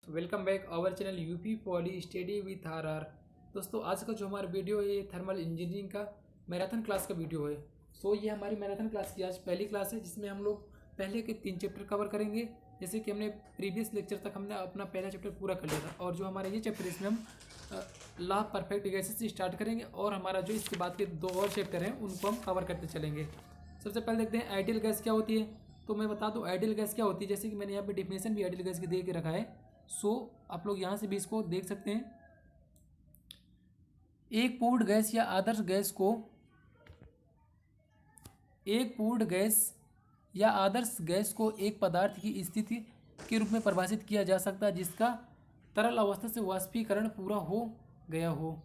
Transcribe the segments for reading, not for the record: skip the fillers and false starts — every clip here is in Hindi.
Welcome back our channel UP poly study with R. दोस्तों, आज का जो हमारा वीडियो है ये थर्मल इंजीनियरिंग का मैराथन क्लास का वीडियो है। ये हमारी मैराथन क्लास की आज पहली क्लास है जिसमें हम लोग पहले के 3 चैप्टर कवर करेंगे। जैसे कि हमने प्रीवियस लेक्चर तक हमने अपना पहला चैप्टर पूरा कर लिया था, और जो हमारा ये चैप्टर इसमें हम लॉ परफेक्ट गैसेस से स्टार्ट करेंगे, और हमारा जो इसके बाद के 2 और चैप्टर हैं उनको हम कवर करते चलेंगे। सबसे पहले देखते हैं आइडियल गैस क्या होती है। तो मैं बता दूं आइडियल गैस क्या होती है, जैसे कि मैंने यहाँ पे डिफिनेशन भी आइडियल गैस की दे के रखा है। आप लोग यहाँ से भी इसको देख सकते हैं। एक पूर्ण गैस या आदर्श गैस को एक पूर्ण गैस या आदर्श गैस को एक पदार्थ की स्थिति के रूप में परिभाषित किया जा सकता है जिसका तरल अवस्था से वाष्पीकरण पूरा हो गया हो।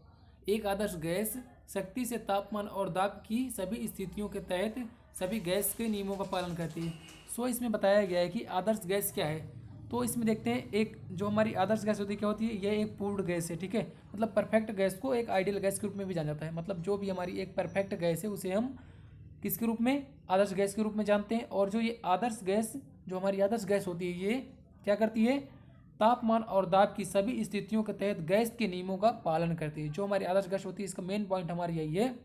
एक आदर्श गैस शक्ति से तापमान और दाब की सभी स्थितियों के तहत सभी गैस के नियमों का पालन करती है। इसमें बताया गया है कि आदर्श गैस क्या है। तो इसमें देखते हैं, एक जो हमारी आदर्श गैस होती है क्या होती है, यह एक पूर्ण गैस है। ठीक है, मतलब परफेक्ट गैस को एक आइडियल गैस के रूप में भी जाना जाता है। मतलब जो भी हमारी एक परफेक्ट गैस है उसे हम किसके रूप में, आदर्श गैस के रूप में जानते हैं। और जो ये आदर्श गैस, जो हमारी आदर्श गैस होती है, ये क्या करती है, तापमान और दाब की सभी स्थितियों के तहत गैस के नियमों का पालन करती है। जो हमारी आदर्श गैस होती है, इसका मेन पॉइंट हमारी यही है,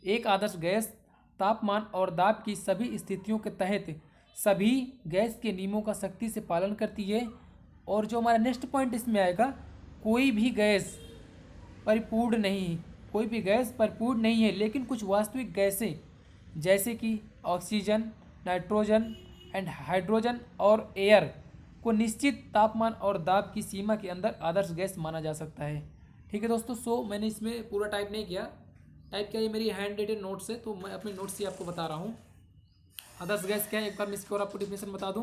एक आदर्श गैस तापमान और दाब की सभी स्थितियों के तहत सभी गैस के नियमों का सख्ती से पालन करती है। और जो हमारा नेक्स्ट पॉइंट इसमें आएगा, कोई भी गैस परिपूर्ण नहीं, कोई भी गैस परिपूर्ण नहीं है, लेकिन कुछ वास्तविक गैसें जैसे कि ऑक्सीजन, नाइट्रोजन एंड हाइड्रोजन और एयर को निश्चित तापमान और दाब की सीमा के अंदर आदर्श गैस माना जा सकता है। ठीक है दोस्तों, मैंने इसमें पूरा टाइप नहीं किया, टाइप किया ये मेरी हैंड रिटेन नोट्स है, तो मैं अपने नोट्स से आपको बता रहा हूँ। आदर्श गैस क्या है, एक बार मैं इसकी और आपको डिफिनेशन बता दूँ।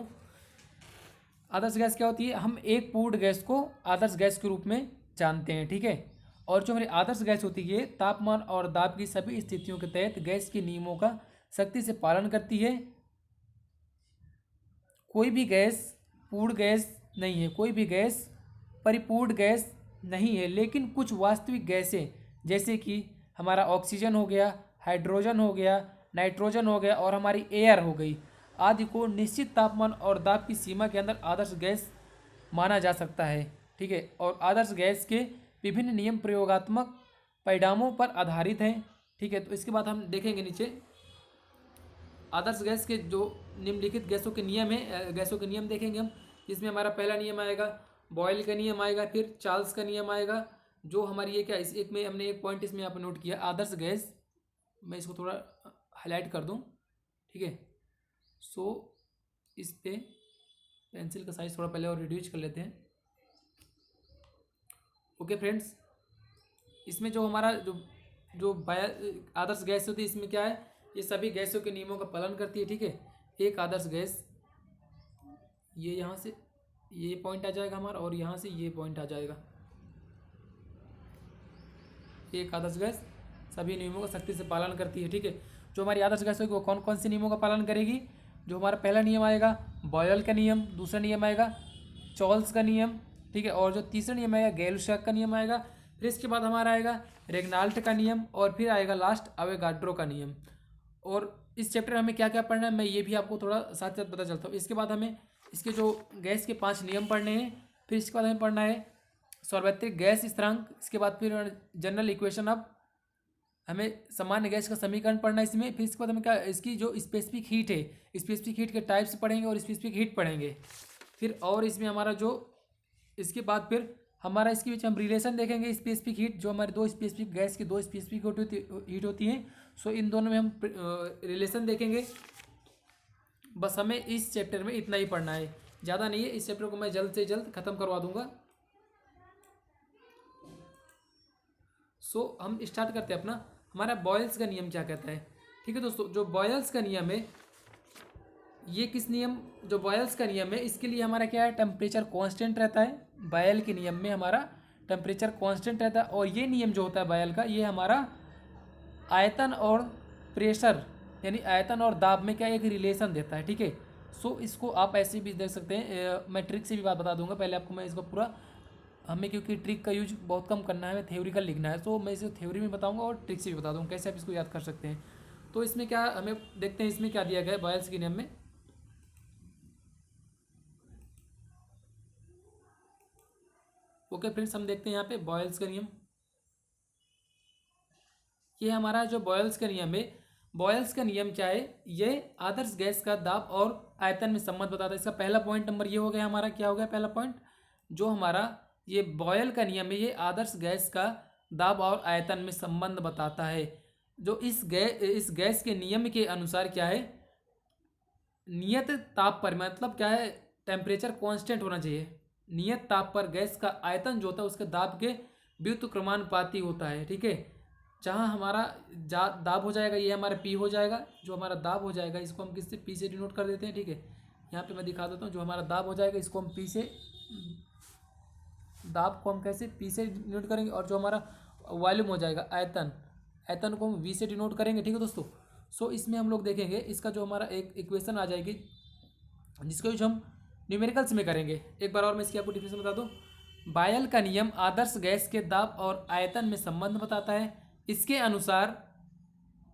आदर्श गैस क्या होती है, हम एक पूर्ण गैस को आदर्श गैस के रूप में जानते हैं। ठीक है, और जो हमारी आदर्श गैस होती है तापमान और दाब की सभी स्थितियों के तहत गैस के नियमों का सख्ती से पालन करती है। कोई भी गैस पूर्ण गैस नहीं है, कोई भी गैस परिपूर्ण गैस नहीं है, लेकिन कुछ वास्तविक गैसें जैसे कि हमारा ऑक्सीजन हो गया, हाइड्रोजन हो गया, नाइट्रोजन हो गया और हमारी एयर हो गई आदि को निश्चित तापमान और दाब की सीमा के अंदर आदर्श गैस माना जा सकता है। ठीक है, और आदर्श गैस के विभिन्न नियम प्रयोगात्मक परिणामों पर आधारित हैं। ठीक है, तो इसके बाद हम देखेंगे नीचे आदर्श गैस के जो निम्नलिखित गैसों के नियम है, गैसों के नियम देखेंगे हम। इसमें हमारा पहला नियम आएगा बॉयल का नियम आएगा, फिर चार्ल्स का नियम आएगा। जो हमारी ये क्या, इस एक में हमने एक पॉइंट इसमें यहाँ पर नोट किया, आदर्श गैस, मैं इसको थोड़ा हाईलाइट कर दूँ। ठीक है, इस पे पेंसिल का साइज थोड़ा पहले और रिड्यूस कर लेते हैं। ओके फ्रेंड्स, इसमें जो हमारा जो जो आदर्श गैस होती है, इसमें क्या है, ये सभी गैसों के नियमों का पालन करती है। ठीक है, एक आदर्श गैस, ये यहाँ से ये पॉइंट आ जाएगा हमारा, और यहाँ से ये पॉइंट आ जाएगा। एक आदर्श गैस सभी नियमों का सख्ती से पालन करती है। ठीक है, जो हमारी आदर्श गैस होगी वो कौन कौन से नियमों का पालन करेगी। जो हमारा पहला नियम आएगा बॉयल का नियम, दूसरा नियम आएगा चार्ल्स का नियम। ठीक है, और जो तीसरा नियम आएगा गैल-शॉक का नियम आएगा। फिर इसके बाद हमारा आएगा रेगनाल्ट का नियम, और फिर आएगा लास्ट अवोगाड्रो का नियम। और इस चैप्टर में हमें क्या क्या पढ़ना है, मैं ये भी आपको थोड़ा साथ साथ पता चलता हूँ। इसके बाद हमें इसके जो गैस के 5 नियम पढ़ने हैं। फिर इसके बाद हमें पढ़ना है सार्वत्रिक गैस स्थिरांक। इसके बाद फिर जनरल इक्वेशन ऑफ, हमें सामान्य गैस का समीकरण पढ़ना है इसमें। फिर इसके बाद हमें क्या, इसकी जो स्पेसिफिक हीट है, स्पेसिफिक हीट के टाइप्स पढ़ेंगे और स्पेसिफिक हीट पढ़ेंगे। फिर और इसमें हमारा जो इसके बाद फिर हमारा इसके बीच हम रिलेशन देखेंगे, स्पेसिफिक हीट, जो हमारे दो स्पेसिफिक गैस की दो स्पेसिफिक हीट होती हैं। इन दोनों में हम रिलेशन देखेंगे। बस हमें इस चैप्टर में इतना ही पढ़ना है, ज़्यादा नहीं है। इस चैप्टर को मैं जल्द से जल्द ख़त्म करवा दूंगा। हम स्टार्ट करते हैं अपना। हमारा बॉयल्स का नियम क्या कहता है। ठीक है दोस्तों, जो बॉयल्स का नियम है, ये किस नियम, जो बॉयल्स का नियम है, इसके लिए हमारा क्या है, टेम्परेचर कांस्टेंट रहता है। बॉयल के नियम में हमारा टेम्परेचर कांस्टेंट रहता है। और ये नियम जो होता है बॉयल का, ये हमारा आयतन और प्रेशर, यानी आयतन और दाब में क्या एक रिलेशन देता है। ठीक है, इसको आप ऐसे भी देख सकते हैं। मैं ट्रिक से भी बात बता दूंगा, पहले आपको मैं इसको पूरा, हमें क्योंकि ट्रिक का यूज बहुत कम करना है, हमें थ्योरिकल लिखना है, मैं इसे थ्योरी में बताऊंगा और ट्रिक से भी बता दूंगा कैसे आप इसको याद कर सकते हैं। तो इसमें क्या हमें देखते हैं, इसमें क्या दिया गया है बॉयल्स के नियम में। ओके फ्रेंड्स, हम देखते हैं यहाँ पे बॉयल्स का नियम। ये हमारा जो बॉयल्स का नियम है, बॉयल्स का नियम क्या है, ये आदर्श गैस का दाब और आयतन में संबंध बताता है। इसका पहला पॉइंट नंबर ये हो गया हमारा, क्या हो गया पहला पॉइंट, जो हमारा ये बॉयल का नियम है, ये आदर्श गैस का दाब और आयतन में संबंध बताता है। जो इस गैस के नियम के अनुसार क्या है, नियत ताप पर, मतलब क्या है, टेम्परेचर कांस्टेंट होना चाहिए। नियत ताप पर गैस का आयतन जो होता है उसके दाब के व्युत्क्रमानुपाती होता है। ठीक है, जहाँ हमारा दाब हो जाएगा, ये हमारा पी हो जाएगा। जो हमारा दाब हो जाएगा इसको हम किससे, पी से डिनोट कर देते हैं। ठीक है, यहाँ पे मैं दिखा देता हूँ। जो हमारा दाब हो जाएगा इसको हम पी से, दाब को हम कैसे, पी से डिनोट करेंगे। और जो हमारा वॉल्यूम हो जाएगा, आयतन, आयतन को हम वी से डिनोट करेंगे। ठीक है दोस्तों, सो इसमें हम लोग देखेंगे इसका जो हमारा एक इक्वेशन आ जाएगी, जिसको यूज हम न्यूमेरिकल्स में करेंगे। एक बार और मैं इसकी आपको डिफिनेशन बता दूं। बायल का नियम आदर्श गैस के दाब और आयतन में संबंध बताता है। इसके अनुसार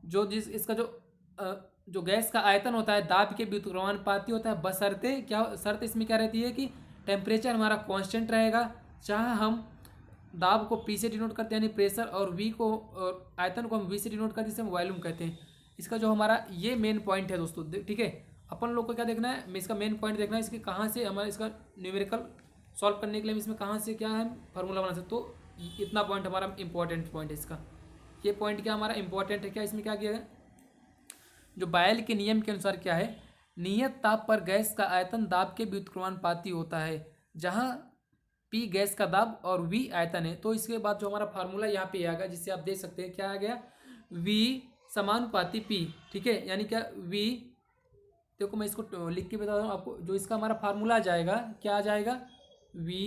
इसका जो गैस का आयतन होता है दाब के व्युत्क्रमानुपाती होता है, बशर्ते क्या, शर्त इसमें क्या रहती है कि टेम्परेचर हमारा कांस्टेंट रहेगा। जहाँ हम दाब को पी से डिनोट करते हैं यानी प्रेशर, और वी को, और आयतन को हम वी से डिनोट करते हैं, जिसे हम वॉल्यूम कहते हैं। इसका जो हमारा ये मेन पॉइंट है दोस्तों। ठीक है, अपन लोग को क्या देखना है, मैं इसका मेन पॉइंट देखना है, इसके कहाँ से हमारा इसका न्यूमेरिकल सॉल्व करने के लिए हम इसमें कहाँ से क्या है फार्मूला बना सकते। तो इतना पॉइंट हमारा इंपॉर्टेंट पॉइंट है इसका। ये पॉइंट क्या हमारा इंपॉर्टेंट है, क्या इसमें क्या किया है, जो बायल के नियम के अनुसार क्या है, नियत ताप पर गैस का आयतन दाब के व्युत्क्रमानुपाती होता है। जहाँ पी गैस का दाब और वी आयतन है। तो इसके बाद जो हमारा फार्मूला यहाँ पे आ गया, जिससे आप देख सकते हैं क्या आ गया, वी समानुपाती पी। ठीक है, यानी क्या, वी, देखो मैं इसको लिख के बता रहा हूँ आपको। जो इसका हमारा फार्मूला आ जाएगा, क्या आ जाएगा, वी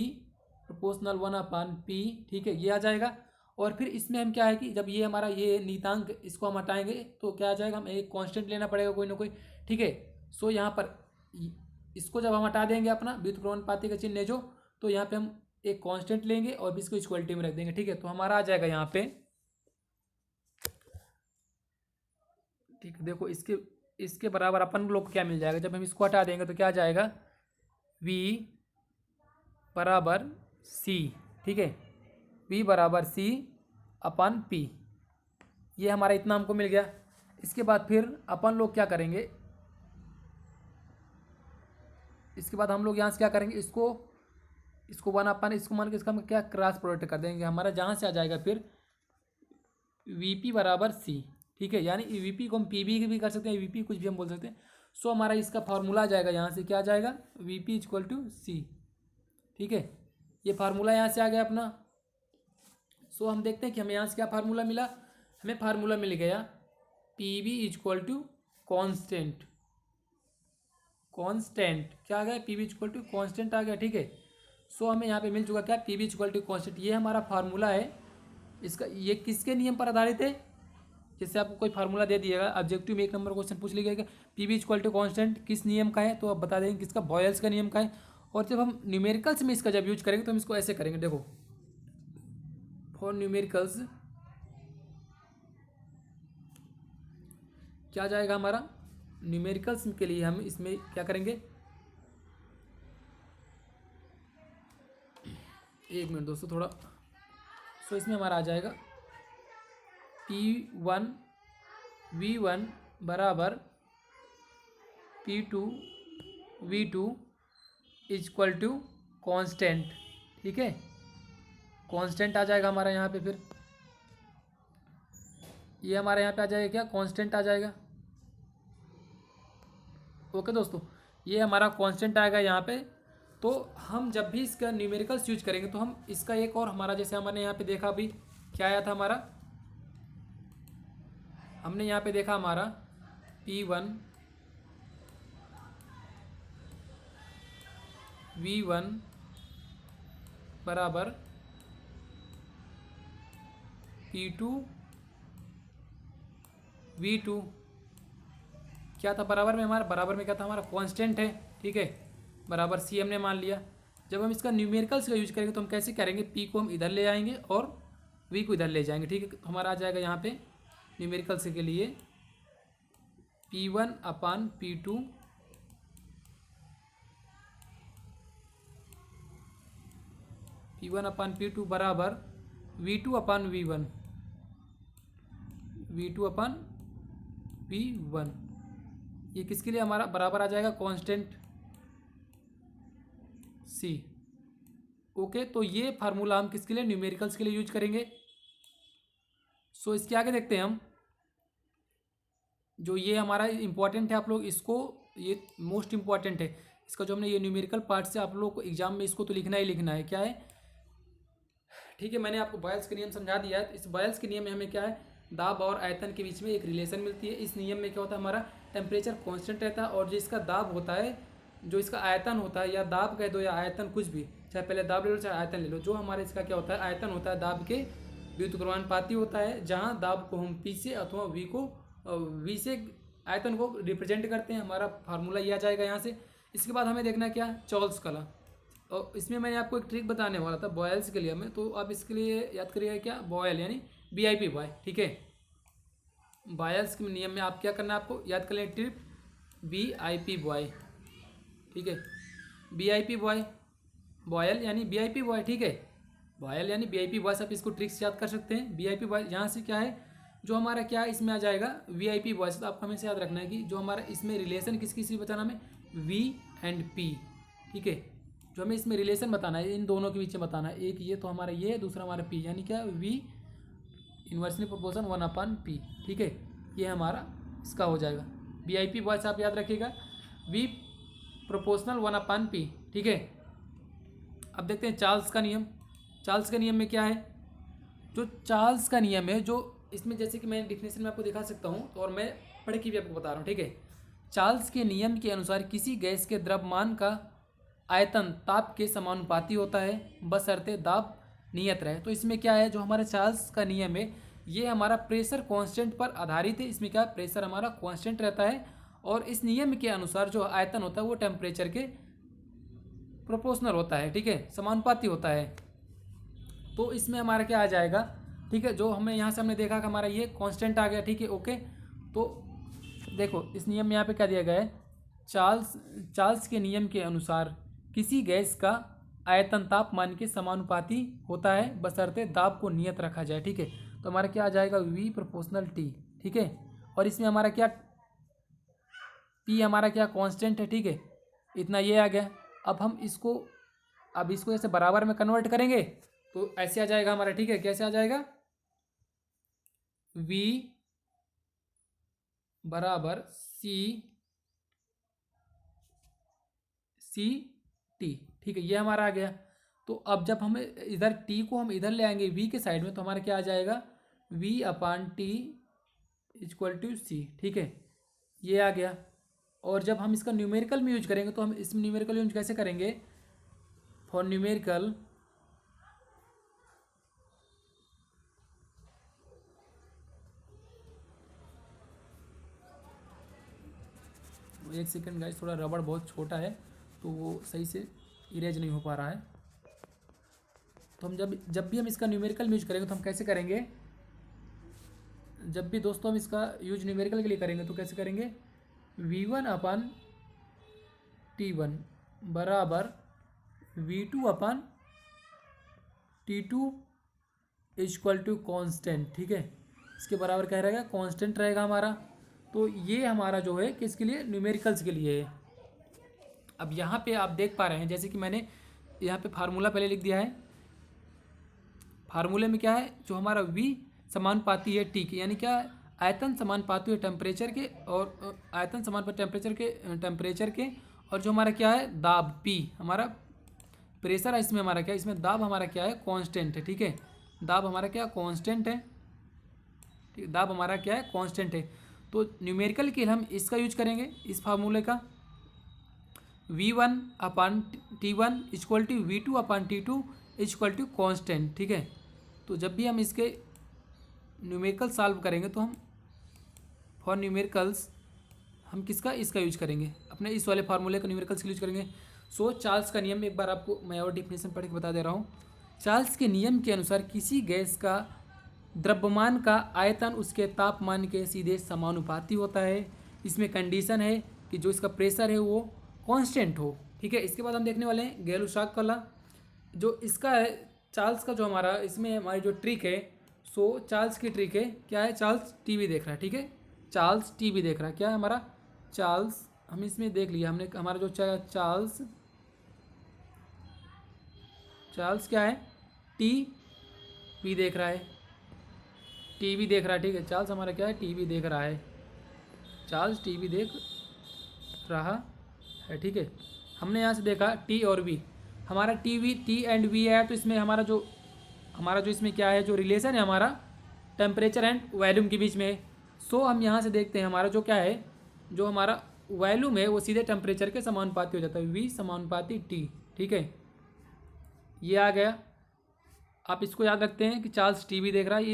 प्रोपोर्शनल 1/p। ठीक है, ये आ जाएगा। और फिर इसमें हम क्या है कि जब ये हमारा ये नीतांक इसको हम हटाएंगे तो क्या आ जाएगा, हम एक कांस्टेंट लेना पड़ेगा कोई ना कोई। ठीक है, सो यहाँ पर इसको जब हम हटा देंगे अपना व्युत्क्रमानुपाती का चिन्ह है जो, तो यहाँ पे हम एक कांस्टेंट लेंगे और इसको इक्वलिटी में रख देंगे। ठीक है, तो हमारा आ जाएगा यहाँ पे, ठीक है, देखो इसके बराबर अपन लोग को क्या मिल जाएगा, जब हम इसको हटा देंगे तो क्या आ जाएगा, v बराबर c। ठीक है, v बराबर c अपन p। ये हमारा इतना हमको मिल गया। इसके बाद फिर अपन लोग क्या करेंगे, इसके बाद हम लोग यहाँ से क्या करेंगे, इसको इसको मान के इसका हम क्या क्रॉस प्रोडक्ट कर देंगे। हमारा जहाँ से आ जाएगा फिर वीपी बराबर सी। ठीक है, यानी वीपी को हम पीबी भी कर सकते हैं, वीपी कुछ भी हम बोल सकते हैं। सो हमारा इसका फार्मूला आ जाएगा, यहाँ से क्या आ जाएगा, वीपी इक्वल टू सी। ठीक है, ये फार्मूला यहाँ से आ गया अपना। सो हम देखते हैं कि हमें यहाँ से क्या फार्मूला मिला। हमें फार्मूला मिल गया P B equal to constant. Constant क्या आ गया, P B equal to constant आ गया। ठीक है, सो हमें यहाँ पे मिल चुका क्या, P B equal to constant. ये हमारा फार्मूला है। इसका ये किसके नियम पर आधारित है, जैसे आपको कोई फार्मूला दे दिएगा, ऑब्जेक्टिव में 1 नंबर क्वेश्चन पूछ लिया गया P B equal to constant किस नियम का है, तो आप बता देंगे किसका, बॉयल्स का नियम का है। और जब हम न्यूमेरिकल्स में इसका जब यूज करेंगे तो हम इसको ऐसे करेंगे, देखो फॉर न्यूमेरिकल्स क्या जाएगा हमारा, न्यूमेरिकल्स के लिए हम इसमें क्या करेंगे, एक मिनट दोस्तों थोड़ा। सो इसमें हमारा आ जाएगा P1 V1 बराबर P2 V2 equal to constant. ठीक है, कॉन्स्टेंट आ जाएगा हमारा यहाँ पे। फिर ये हमारे यहाँ पे आ जाएगा क्या, कांस्टेंट आ जाएगा। ओके दोस्तों, ये हमारा कांस्टेंट आएगा यहाँ पे। तो हम जब भी इसका न्यूमेरिकल्स यूज करेंगे तो हम इसका एक और हमारा, जैसे हमने यहाँ पे देखा अभी क्या आया था हमारा, हमने यहाँ पे देखा हमारा P1 V1 बराबर P2 V2 क्या था बराबर में, हमारा बराबर में क्या था, हमारा कांस्टेंट है। ठीक है, बराबर सी हमने मान लिया। जब हम इसका न्यूमेरिकल्स का यूज करेंगे तो हम कैसे करेंगे, पी को हम इधर ले आएंगे और वी को इधर ले जाएंगे। ठीक है, तो हमारा आ जाएगा यहाँ पे न्यूमेरिकल्स के लिए P1 अपान P2 P1/P2 बराबर V2/V1, V2/V1। ये किसके लिए हमारा बराबर आ जाएगा, कांस्टेंट C। ओके, तो ये फार्मूला हम किसके लिए, न्यूमेरिकल्स के लिए यूज करेंगे। सो इसके आगे देखते हैं हम, जो ये हमारा इम्पॉर्टेंट है, आप लोग इसको, ये मोस्ट इम्पॉर्टेंट है इसका, जो हमने ये न्यूमेरिकल पार्ट से आप लोग को एग्जाम में इसको तो लिखना ही लिखना है। क्या है, ठीक है, मैंने आपको बॉयल्स के नियम समझा दिया है। इस बॉयल्स के नियम में हमें क्या है, दाब और आयतन के बीच में एक रिलेशन मिलती है। इस नियम में क्या होता है, हमारा टेम्परेचर कांस्टेंट रहता है, और जो इसका दाब होता है, जो इसका आयतन होता है, या दाब कह दो या आयतन, कुछ भी, चाहे पहले दाब ले लो चाहे आयतन ले लो, जो हमारे इसका क्या होता है, आयतन होता है, दाब के व्युत्क्रमानुपाती होता है, जहाँ दाब को हम P से अथवा V से आयतन को रिप्रेजेंट करते हैं। हमारा फार्मूला ये आ जाएगा यहाँ से। इसके बाद हमें देखना क्या, चॉल्स का लॉ। और इसमें मैंने आपको एक ट्रिक बताने वाला था बॉयल्स के लिए में, तो आप इसके लिए याद करिएगा क्या, बॉयल यानी BIP बॉय, ठीक है। बॉयल्स के नियम में आप क्या करना है, आपको याद कर लें ट्रिप BIP बॉय, ठीक है। BIP बॉय, बॉयल यानी BIP बॉय, ठीक है। बॉयल यानी BIP बॉय, आप इसको ट्रिक्स याद कर सकते हैं। BIP बॉय यहाँ से क्या है, जो हमारा क्या है, इसमें आ जाएगा VIP बॉय। तो आपको हमेशा याद रखना है कि जो हमारा इसमें रिलेशन किसकी से बताना हमें, V एंड P, ठीक है। जो हमें इसमें रिलेशन बताना है, इन दोनों के बीच में बताना है, एक ये तो हमारा ये है, दूसरा हमारा P, यानी क्या, V इन्वर्सली प्रोपोर्शन 1/P, ठीक है। ये हमारा इसका हो जाएगा VIP बॉय से आप याद रखिएगा, V प्रोपोर्शनल 1/P, ठीक है। अब देखते हैं चार्ल्स का नियम। चार्ल्स का नियम में क्या है, जो चार्ल्स का नियम है, जो इसमें जैसे कि मैं डिफिनेशन में आपको दिखा सकता हूँ, और मैं पढ़ के भी आपको बता रहा हूँ, ठीक है। चार्ल्स के नियम के अनुसार किसी गैस के द्रव्यमान का आयतन ताप के समानुपाती होता है, बशर्ते दाब नियत रहे। तो इसमें क्या है, जो हमारा चार्ल्स का नियम है, ये हमारा प्रेशर कांस्टेंट पर आधारित है। इसमें क्या, प्रेशर हमारा कांस्टेंट रहता है, और इस नियम के अनुसार जो आयतन होता है वो टेम्परेचर के प्रोपोर्शनल होता है, ठीक है, समानुपाती होता है। तो इसमें हमारा क्या आ जाएगा, ठीक है, जो हमें यहाँ से हमने देखा कि हमारा ये कांस्टेंट आ गया, ठीक है, ओके। तो देखो इस नियम में यहाँ पे क्या दिया गया है, चार्ल्स के नियम के अनुसार किसी गैस का आयतन तापमान के समानुपाती होता है, बशर्ते दाब को नियत रखा जाए, ठीक है। तो हमारा क्या आ जाएगा, V प्रोपोर्शनल T, ठीक है। और इसमें हमारा क्या, P हमारा क्या कांस्टेंट है, ठीक है, इतना ये आ गया। अब इसको ऐसे बराबर में कन्वर्ट करेंगे तो ऐसे आ जाएगा हमारा, ठीक है। कैसे आ जाएगा, V बराबर CT, ठीक है, ये हमारा आ गया। तो अब जब हमें इधर T को हम इधर ले आएंगे V के साइड में, तो हमारा क्या आ जाएगा, V/T = C, ठीक है, ये आ गया। और जब हम इसका न्यूमेरिकल में यूज करेंगे, तो हम इसमें न्यूमेरिकल यूज कैसे करेंगे, फॉर न्यूमेरिकल एक सेकंड गाइस, थोड़ा रबड़ बहुत छोटा है तो वो सही से इरेज नहीं हो पा रहा है। तो हम जब भी हम इसका न्यूमेरिकल यूज करेंगे तो हम कैसे करेंगे, जब भी दोस्तों हम इसका यूज न्यूमेरिकल के लिए करेंगे तो कैसे करेंगे, V1/T1 बराबर V2/T2 = कांस्टेंट, ठीक है। इसके बराबर क्या रहेगा, कांस्टेंट रहेगा हमारा। तो ये हमारा जो है किसके लिए, न्यूमेरिकल्स के लिए है। अब यहाँ पे आप देख पा रहे हैं, जैसे कि मैंने यहाँ पे फार्मूला पहले लिख दिया है। फार्मूले में क्या है, जो हमारा V समानुपाती है T के, यानी क्या, आयतन समानुपाती है टेम्परेचर के, और आयतन समानुपाती टेम्परेचर के, और जो हमारा क्या है, दाब P हमारा प्रेशर है, इसमें हमारा क्या है, इसमें दाब हमारा क्या है, कांस्टेंट है, ठीक है। दाब हमारा क्या, कांस्टेंट है, ठीक, दाब हमारा क्या है, कांस्टेंट है। तो न्यूमेरिकल के लिए हम इसका यूज करेंगे, इस फार्मूले का, V1/T1 = V2/T2 = कांस्टेंट, ठीक है। तो जब भी हम इसके न्यूमेरिकल सॉल्व करेंगे तो हम फॉर न्यूमेरिकल्स हम किसका, इसका यूज करेंगे, अपने इस वाले फार्मूले का न्यूमेरिकल्स के यूज करेंगे। सो चार्ल्स का नियम, एक बार आपको मैं और डिफिनेशन पढ़ के बता दे रहा हूँ। चार्ल्स के नियम के अनुसार किसी गैस का द्रव्यमान का आयतन उसके तापमान के सीधे समानुपाती होता है। इसमें कंडीशन है कि जो इसका प्रेशर है वो कांस्टेंट हो, ठीक है। इसके बाद हम देखने वाले हैं गैलुसाक का लॉ। जो इसका है चार्ल्स का, जो हमारा इसमें हमारी जो ट्रिक है, सो चार्ल्स की ट्रिक है क्या है, चार्ल्स टीवी देख रहा है, ठीक है, चार्ल्स टीवी देख रहा है, क्या है हमारा चार्ल्स, हम इसमें देख लिया हमने, हमारा जो चार्ल्स, चार्ल्स क्या है, टीवी देख रहा है, टीवी देख रहा है, ठीक है, चार्ल्स हमारा क्या है, टीवी देख रहा है, चार्ल्स टीवी देख रहा है, ठीक है। हमने यहाँ से देखा टी और वी, हमारा टी एंड वी है, तो इसमें हमारा जो इसमें क्या है, जो रिलेशन है हमारा टेम्परेचर एंड वॉल्यूम के बीच में है। सो हम यहाँ से देखते हैं हमारा जो क्या है, जो हमारा वॉल्यूम है वो सीधे टेम्परेचर के समानुपाती हो जाता है, वी समानुपाती टी, ठीक है, ये आ गया। आप इसको याद रखते हैं कि चार्ल्स टीवी देख रहा है,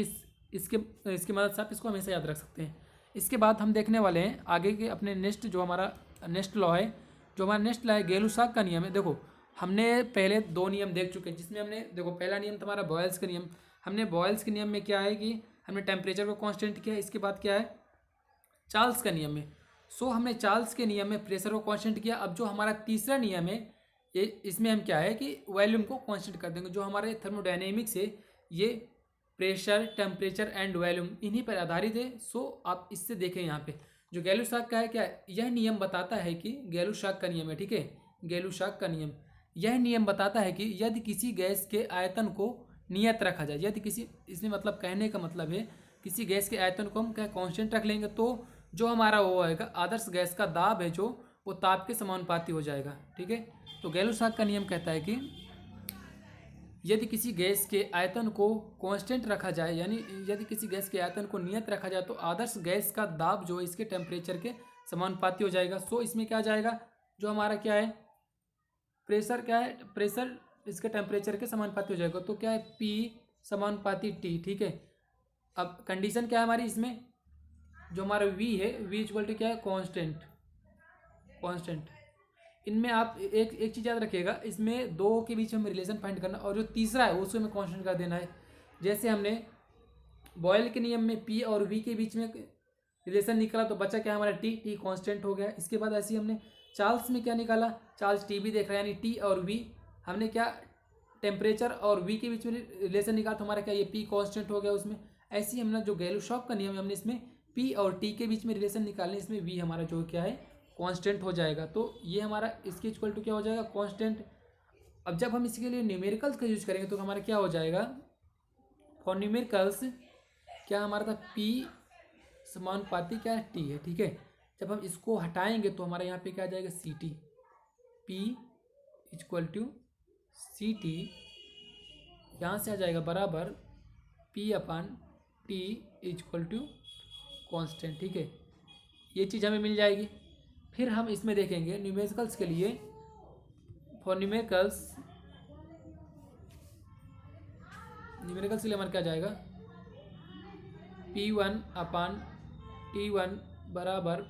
इसकी मदद से आप इसको हमेशा याद रख सकते हैं। इसके बाद हम देखने वाले हैं आगे के अपने नेक्स्ट, जो हमारा नेक्स्ट लॉ है, जो हमारा नेक्स्ट लॉ है गेलुसाक का नियम है। देखो हमने पहले दो नियम देख चुके हैं, जिसमें हमने देखो पहला नियम था हमारा बॉयल्स का नियम। हमने बॉयल्स के नियम में क्या है कि हमने टेम्परेचर को कांस्टेंट किया, इसके बाद क्या है चार्ल्स का नियम में, सो हमने चार्ल्स के नियम में प्रेशर को कांस्टेंट किया। अब जो हमारा तीसरा नियम है, ये इसमें हम क्या है कि वॉल्यूम को कांस्टेंट कर देंगे। जो हमारे थर्मोडायनेमिक्स है ये प्रेशर, टेम्परेचर एंड वॉल्यूम इन्हीं पर आधारित है। सो आप इससे देखें यहाँ पे जो गैलुसाक का है, क्या है? यह नियम बताता है कि गैलुसाक का नियम है, ठीक है, गैलुसाक का नियम, यह नियम बताता है कि यदि किसी गैस के आयतन को नियत रखा जाए, यदि किसी, इसमें मतलब कहने का मतलब है किसी गैस के आयतन को हम क्या कांस्टेंट रख लेंगे, तो जो हमारा वो आएगा आदर्श गैस का दाब है जो वो ताप के समानुपाती हो जाएगा, ठीक है। तो गैलुसाक का नियम कहता है कि यदि किसी गैस के आयतन को कांस्टेंट रखा जाए, यानी यदि किसी गैस के आयतन को नियत रखा जाए, तो आदर्श गैस का दाब जो इसके टेम्परेचर के समानुपाती हो जाएगा। सो इसमें क्या जाएगा, जो हमारा क्या है प्रेशर, क्या है प्रेशर इसके टेम्परेचर के समानुपाती हो जाएगा, तो क्या है पी समानुपाती टी, ठीक है। अब कंडीशन क्या है हमारी इसमें, जो हमारा वी है, वी इक्वल टू क्या है कांस्टेंट, कांस्टेंट। इनमें आप एक एक चीज़ याद रखिएगा, इसमें दो के बीच में रिलेशन फाइंड करना, और जो तीसरा है उसको हमें कांस्टेंट कर देना है। जैसे हमने बॉयल के नियम में पी और वी के बीच में रिलेशन निकाला, तो बचा क्या हमारा टी, टी कांस्टेंट हो गया। इसके बाद ऐसे ही हमने चार्ल्स में क्या निकाला, चार्ल्स टी भी देख रहा है, यानी टी और वी, हमने क्या टेम्परेचर और वी के बीच में रिलेशन निकाला, तो हमारा क्या ये पी कांस्टेंट हो गया उसमें। ऐसे ही हमने जो गैलुसाक का नियम है, हमने इसमें पी और टी के बीच में रिलेशन निकालने, इसमें वी हमारा जो क्या है कांस्टेंट हो जाएगा। तो ये हमारा इसके इक्वल टू क्या हो जाएगा कांस्टेंट। अब जब हम इसके लिए न्यूमेरिकल्स का यूज करेंगे तो हमारा क्या हो जाएगा, फॉर न्यूमेरिकल्स क्या हमारा था पी समानुपाती क्या टी है, ठीक है। जब हम इसको हटाएंगे तो हमारे यहाँ पे क्या आ जाएगा C T, P equal to C T, यहाँ से आ जाएगा बराबर P upon T equal to constant, ठीक है। ये चीज़ हमें मिल जाएगी। फिर हम इसमें देखेंगे न्यूमेरिकल्स के लिए, फॉर न्यूमेरिकल्स के लिए हमारा क्या जाएगा P1 अपान T1 बराबर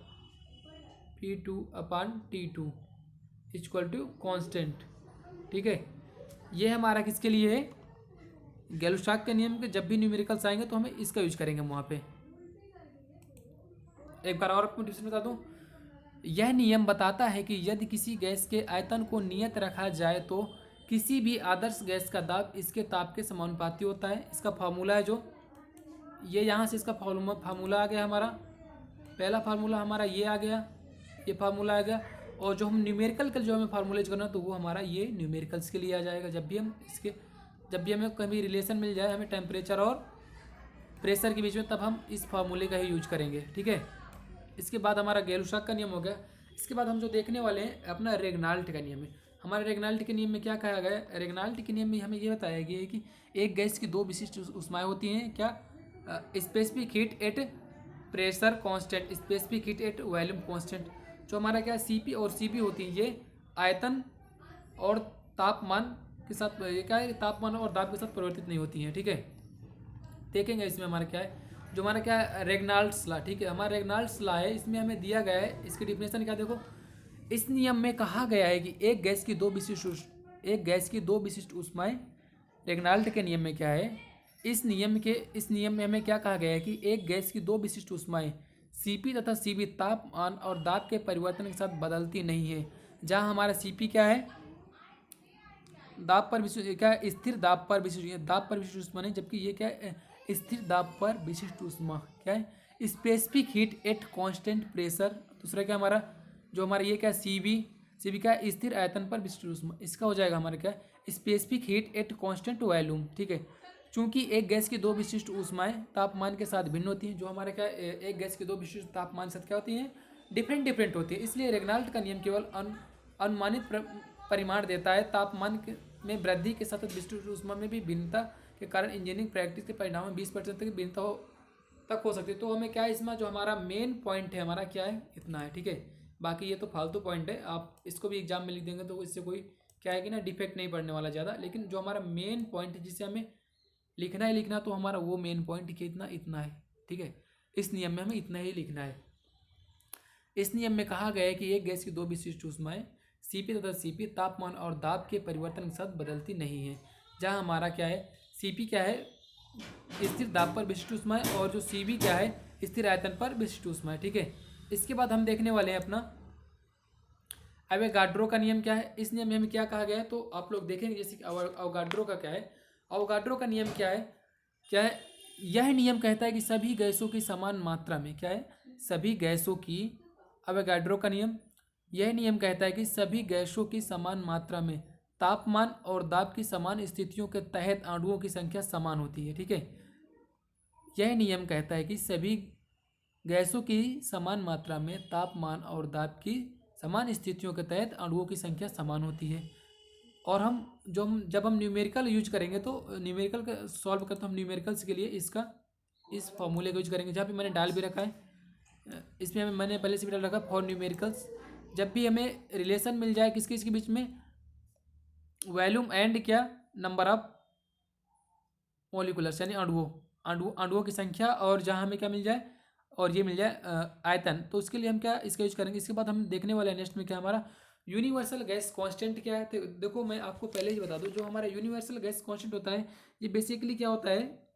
P2 upon T2 equal to constant, ठीक है। ये हमारा किसके लिए है, गैलुसाक के नियम के। जब भी न्यूमेरिकल्स आएंगे तो हमें इसका यूज करेंगे वहाँ पे। एक बार और आपको डिफिनेशन बता दूँ, यह नियम बताता है कि यदि किसी गैस के आयतन को नियत रखा जाए तो किसी भी आदर्श गैस का दाब इसके ताप के समानुपाती होता है। इसका फार्मूला है जो ये, यहाँ से इसका फार्मूला आ गया हमारा, पहला फार्मूला हमारा ये आ गया, ये फार्मूला आ गया। और जो हम न्यूमेरिकल के जो हमें फार्मूला यूज करना, तो वो हमारा ये न्यूमेरिकल्स के लिए आ जाएगा। जब भी हमें कभी रिलेशन मिल जाए हमें टेम्परेचर और प्रेशर के बीच में, तब हम इस फार्मूले का ही यूज करेंगे, ठीक है। इसके बाद हमारा गैलुसाक का नियम हो गया। इसके बाद हम जो देखने वाले हैं अपना रेग्नाल्ट का नियम है। हमारे रेग्नाल्ट के नियम में क्या कहा गया है, रेग्नाल्ट के नियम में हमें ये बताया गया है कि एक गैस की दो विशिष्ट ऊष्माएं होती हैं, क्या specific heat at pressure constant, specific heat at volume constant. जो हमारा क्या सीपी और सीबी होती है, ये आयतन और तापमान के साथ, ये क्या है तापमान और दाब के साथ परिवर्तित नहीं होती हैं, ठीक है। देखेंगे इसमें हमारा क्या है, जो हमारा क्या है रेग्नाल्ड्स लॉ, ठीक है। हमारा रेग्नाल्ड्स लॉ है, इसमें हमें दिया गया है, इसकी डिफिनेशन क्या देखो, इस नियम में कहा गया है कि एक गैस की दो विशिष्ट ऊष्माएं, रेग्नाल्ट के नियम में क्या है, इस नियम में हमें क्या कहा गया है कि एक गैस की दो विशिष्ट ऊष्माएं सीपी तथा सीबी तापमान और दाब के परिवर्तन के साथ बदलती नहीं है। जहाँ हमारा सीपी क्या है, दाब पर विशिष्ट क्या है, स्थिर दाब पर विशिष्ट, ये दाब पर विशिष्ट ऊष्मा नहीं, जबकि ये क्या है, स्थिर दाब पर विशिष्ट ऊष्मा क्या है, specific heat at constant pressure. दूसरा क्या हमारा, जो हमारा ये क्या है, सीबी क्या है, स्थिर आयतन पर विशिष्ट ऊष्मा, इसका हो जाएगा हमारा क्या है, specific heat at constant volume. ठीक है, चूंकि एक गैस की दो विशिष्ट ऊष्माएं तापमान के साथ भिन्न होती हैं, जो हमारे क्या एक गैस की दो विशिष्ट तापमान के साथ क्या होती हैं, डिफरेंट डिफरेंट होती है, इसलिए रेगनाल्ट का नियम केवल अनुमानित परिमाण देता है। तापमान में वृद्धि के साथ विशिष्ट ऊष्मा में भी भिन्नता के कारण इंजीनियरिंग प्रैक्टिस के परिणाम में 20% तक भिन्नता तक हो सकती है। तो हमें क्या है, इसमें जो हमारा मेन पॉइंट है हमारा क्या है, इतना है। ठीक है, बाकी ये तो फालतू पॉइंट है, आप इसको भी एग्जाम में लिख देंगे तो इससे कोई क्या है कि ना डिफेक्ट नहीं पड़ने वाला ज़्यादा, लेकिन जो हमारा मेन पॉइंट है जिसे हमें लिखना ही लिखना, तो हमारा वो मेन पॉइंट कितना, इतना है। ठीक है, इस नियम में हमें इतना ही लिखना है। इस नियम में कहा गया है कि एक गैस की दो विशिष्ट ऊष्माएं सीपी तथा सीपी तापमान और दाब के परिवर्तन के साथ बदलती नहीं है। जहां हमारा क्या है, सीपी क्या है, स्थिर दाब पर विशिष्ट ऊष्मा है, और जो सीबी क्या है, स्थिर आयतन पर विशिष्ट ऊष्मा है। ठीक है, इसके बाद हम देखने वाले हैं अपना अवोगाड्रो का नियम क्या है। इस नियम में हमें क्या कहा गया है, तो आप लोग देखेंगे जैसे कि अवोगाड्रो का क्या है, अवोगाड्रो का नियम क्या है, यह नियम कहता है कि सभी गैसों की समान मात्रा में क्या है, सभी गैसों की, अवोगाड्रो का नियम, यह नियम कहता है कि सभी गैसों की समान मात्रा में तापमान और दाब की समान स्थितियों के तहत अणुओं की संख्या समान होती है। ठीक है, यह नियम कहता है कि सभी गैसों की समान मात्रा में तापमान और दाब की समान स्थितियों के तहत अणुओं की संख्या समान होती है। और जब हम न्यूमेरिकल यूज करेंगे, तो न्यूमेरिकल का सॉल्व करते तो हम न्यूमेरिकल्स के लिए इस फॉर्मूले का यूज करेंगे, जहाँ पे मैंने डाल भी रखा है, इसमें मैंने पहले से भी डाल रखा है फॉर न्यूमेरिकल्स। जब भी हमें रिलेशन मिल जाए किसके इसके बीच में, वॉल्यूम एंड क्या, नंबर ऑफ मॉलिकुलर्स, यानी अणुओं की संख्या, और जहाँ हमें क्या मिल जाए, और ये मिल जाए आयतन, तो उसके लिए हम क्या इसका यूज करेंगे। इसके बाद हम देखने वाले हैं नेक्स्ट में क्या हमारा यूनिवर्सल गैस कांस्टेंट क्या है। तो देखो मैं आपको पहले ही बता दूं, जो हमारा यूनिवर्सल गैस कांस्टेंट होता है, ये बेसिकली क्या होता है,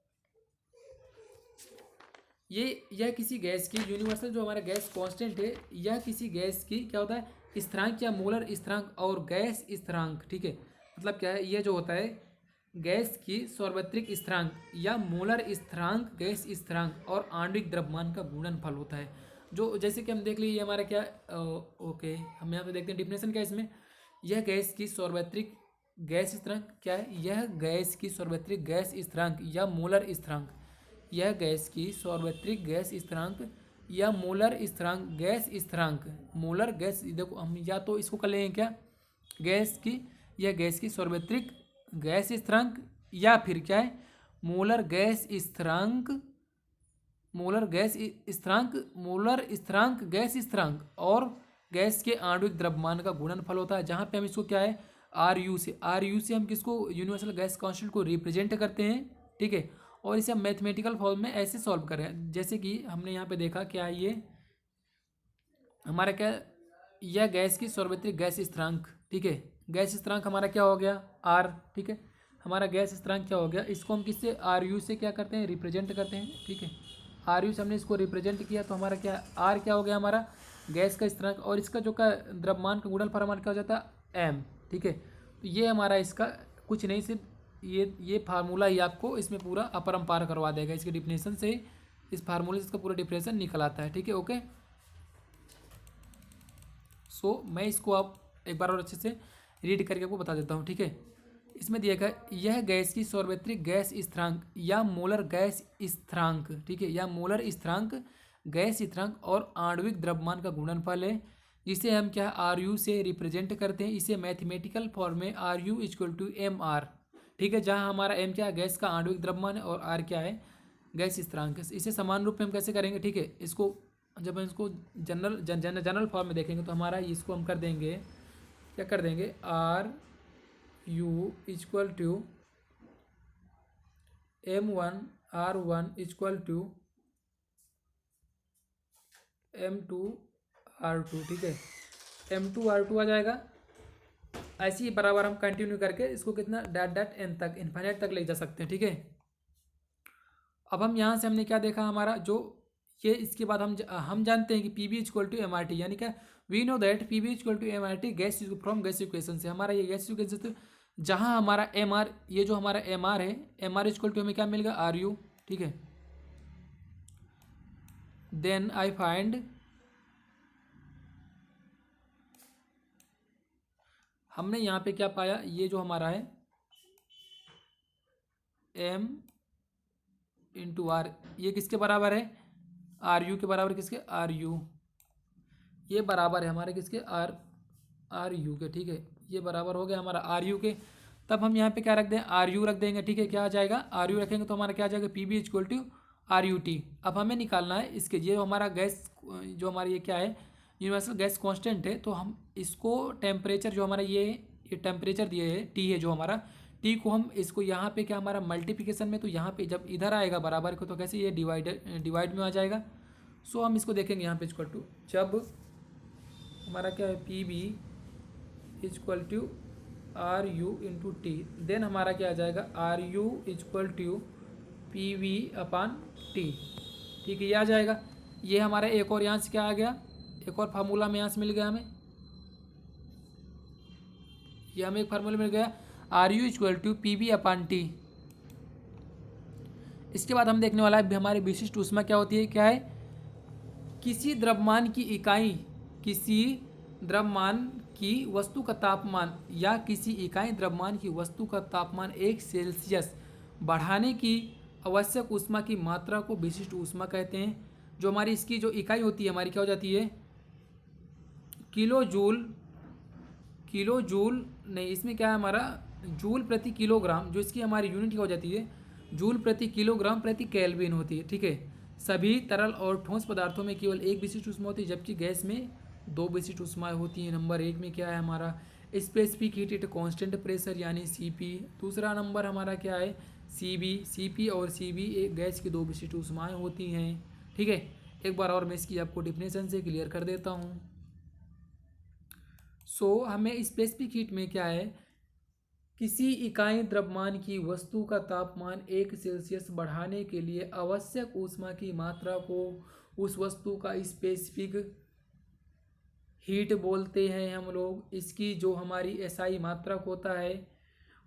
यह किसी गैस की यूनिवर्सल जो हमारा गैस कांस्टेंट है, यह किसी गैस की क्या होता है, स्थिरांक या मोलर स्थिरांक और गैस स्थिरांक। ठीक है, मतलब क्या है, यह जो होता है गैस की सार्वत्रिक स्थिरांक या मोलर स्थिरांक, गैस स्थिरांक और आणविक द्रव्यमान का गुणनफल होता है। जो जैसे कि हम देख लीजिए हमारा क्या, ओके हम यहाँ पे देखते हैं डिफिनेशन क्या है इसमें, यह गैस की सार्वत्रिक गैस स्थिरांक क्या है, यह गैस की सार्वत्रिक गैस स्थिरांक या मोलर स्थिरांक, यह गैस की सार्वत्रिक गैस स्थिरांक या मोलर स्थिरांक, गैस स्थिरांक, मोलर गैस, देखो हम या तो इसको कर लेंगे क्या, गैस की, यह गैस की सार्वत्रिक गैस स्थिरांक, या फिर क्या है, मोलर गैस स्थिरांक, मोलर गैस स्थिरांक, मोलर स्थिरांक गैस स्थिरांक और गैस के आणविक द्रव्यमान का गुणनफल होता है। जहाँ पे हम इसको क्या है, आर यू से हम किसको, यूनिवर्सल गैस कांस्टेंट को रिप्रेजेंट करते हैं। ठीक है, और इसे हम मैथमेटिकल फॉर्म में ऐसे सॉल्व कर रहे हैं, जैसे कि हमने यहाँ पे देखा क्या है, ये हमारा क्या, यह गैस की सार्वत्रिक गैस स्थिरांक। ठीक है, गैस स्थिरांक हमारा क्या हो गया, आर। ठीक है, हमारा गैस स्थिरांक क्या हो गया, इसको हम किससे, आर यू से क्या करते हैं, रिप्रेजेंट करते हैं। ठीक है, आर यू से हमने इसको रिप्रेजेंट किया, तो हमारा क्या, आर क्या हो गया हमारा गैस का स्थिरांक, और इसका जो का द्रव्यमान का गुणनफल हमारा क्या हो जाता है, एम। ठीक है, तो ये हमारा इसका कुछ नहीं, सिर्फ ये फार्मूला ही आपको इसमें पूरा अपरंपार करवा देगा, इसके डिफिनेशन से, इस फार्मूले से इसका पूरा डिफिनेशन निकल आता है। ठीक है, ओके। सो मैं इसको आप एक बार और अच्छे से रीड करके आपको बता देता हूँ। ठीक है, इसमें दिया गया, यह गैस की सार्वत्रिक गैस स्थिरांक या मोलर गैस स्थिरांक, ठीक है, या मोलर स्थिरांक, गैस स्थिरांक और आणविक द्रव्यमान का गुणनफल है, जिसे हम क्या आर यू से रिप्रेजेंट करते हैं। इसे मैथमेटिकल फॉर्म में R U equal to M R. ठीक है, जहाँ हमारा एम क्या है, गैस का आणविक द्रव्यमान है, और आर क्या है, गैस स्थिरांक है। इसे समान रूप में हम कैसे करेंगे, ठीक है, इसको जब हम इसको जनरल फॉर्म में देखेंगे, तो हमारा इसको हम कर देंगे, क्या कर देंगे, R U equal to M1 R1 equal to M2 R2। ठीक है, M2 R2 आ जाएगा। ऐसे ही बराबर हम कंटिन्यू करके इसको कितना डैट डैट एन तक, इन्फाइनाइट तक ले जा सकते हैं। ठीक है, अब हम यहाँ से हमने क्या देखा, हमारा जो ये, इसके बाद हम जानते हैं कि P B equal to M R T, यानी क्या, we know that P B equal to M R T gas from gas equation से, हमारा ये गैस इक्वेशन से जहाँ हमारा एम आर, ये जो हमारा एम आर है, एम आर इक्वल टू हमें क्या मिलेगा, आर यू, ठीक है। देन आई फाइंड, हमने यहाँ पे क्या पाया, ये जो हमारा है एम इंटू आर, ये किसके बराबर है, आर यू के बराबर, किसके, आर यू, ये बराबर है हमारे किसके, आर आर यू के, ठीक है। ये बराबर हो गया हमारा आर यू के। तब हम यहाँ पे क्या रख दें, आर यू रख देंगे, ठीक है। क्या आ जाएगा, आर यू रखेंगे तो हमारा क्या आ जाएगा, P B equal to R U T. अब हमें निकालना है इसके, ये हमारा गैस, जो हमारा ये क्या है, यूनिवर्सल गैस कांस्टेंट है, तो हम इसको टेम्परेचर जो हमारा ये टेम्परेचर दिए है टी है जो हमारा, टी को हम इसको यहाँ पे क्या हमारा मल्टीप्लिकेशन में, तो यहाँ पे जब इधर आएगा बराबर को तो कैसे ये डिवाइड में आ जाएगा। सो हम इसको देखेंगे यहाँ पे इक्वल टू, जब हमारा क्या है, P B equal to R U into T, then हमारा क्या आ जाएगा, R U equal to P V upon T, ठीक है। ये आ जाएगा। ये हमारा एक और यहाँ से क्या आ गया, एक और फार्मूला में यहाँ से मिल गया हमें, ये हमें एक फार्मूला मिल गया, R U equal to P V upon T. इसके बाद हम देखने वाला है हमारी विशिष्ट ऊष्मा क्या होती है, क्या है, किसी द्रव्यमान की इकाई, किसी द्रव्यमान की वस्तु का तापमान या किसी इकाई द्रव्यमान की वस्तु का तापमान 1 सेल्सियस बढ़ाने की आवश्यक ऊष्मा की मात्रा को विशिष्ट ऊष्मा कहते हैं। जो हमारी इसकी जो इकाई होती है हमारी क्या हो जाती है, किलो जूल, किलो जूल नहीं, इसमें क्या है हमारा, जूल प्रति किलोग्राम, जो इसकी हमारी यूनिट क्या हो जाती है, जूल प्रति किलोग्राम प्रति केल्विन होती है, ठीक है। सभी तरल और ठोस पदार्थों में केवल एक विशिष्ट ऊष्मा होती है, जबकि गैस में 2 विशिष्ट ऊष्माएँ होती हैं। नंबर 1 में क्या है हमारा, specific heat at constant pressure यानी सीपी। दूसरा नंबर हमारा क्या है, सीबी, सीपी और सीबी एक गैस की 2 विशिष्ट ऊष्माएँ होती हैं, ठीक है। एक बार और मैं इसकी आपको डिफिनेशन से क्लियर कर देता हूँ। सो हमें स्पेसिफिक हीट में क्या है, किसी इकाई द्रव्यमान की वस्तु का तापमान 1 सेल्सियस बढ़ाने के लिए आवश्यक ऊष्मा की मात्रा को उस वस्तु का स्पेसिफिक हीट बोलते हैं हम लोग। इसकी जो हमारी एसआई मात्रक होता है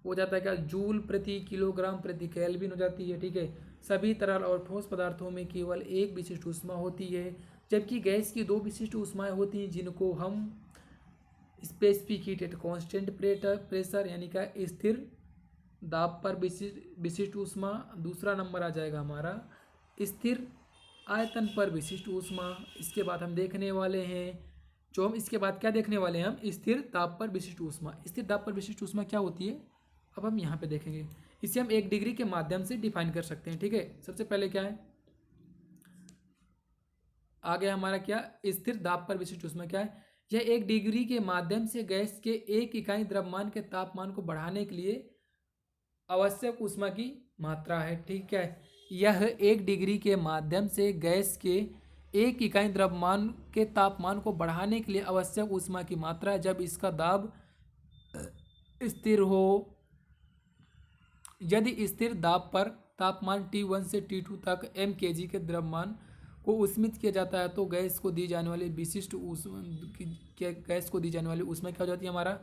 हो जाता है क्या, जूल प्रति किलोग्राम प्रति केल्विन हो जाती है, ठीक है। सभी तरल और ठोस पदार्थों में केवल एक विशिष्ट ऊष्मा होती है, जबकि गैस की 2 विशिष्ट ऊष्माएँ होती हैं, जिनको हम specific heat at constant pressure यानी क्या, स्थिर दाब पर विशिष्ट ऊष्मा। दूसरा नंबर आ जाएगा हमारा स्थिर आयतन पर विशिष्ट ऊष्मा। इसके बाद हम देखने वाले हैं, जो हम इसके बाद क्या देखने वाले हैं, हम स्थिर ताप पर विशिष्ट ऊष्मा। स्थिर ताप पर विशिष्ट ऊष्मा क्या होती है, अब हम यहाँ पे देखेंगे। इसे हम 1 डिग्री के माध्यम से डिफाइन कर सकते हैं, ठीक है। सबसे पहले क्या है, आ गया हमारा क्या, स्थिर दाब पर विशिष्ट ऊष्मा क्या है, यह 1 डिग्री के माध्यम से गैस के 1 इकाई द्रव्यमान के तापमान को बढ़ाने के लिए आवश्यक ऊष्मा की मात्रा है, ठीक है। यह 1 डिग्री के माध्यम से गैस के 1 इकाई द्रव्यमान के तापमान को बढ़ाने के लिए आवश्यक ऊष्मा की मात्रा, जब इसका दाब स्थिर हो। यदि स्थिर दाब पर तापमान T1 से T2 तक mkg के द्रव्यमान को उष्मित किया जाता है, तो गैस को दी जाने वाली विशिष्ट ऊष्मा, गैस को दी जाने वाली ऊष्मा क्या हो जाती है हमारा,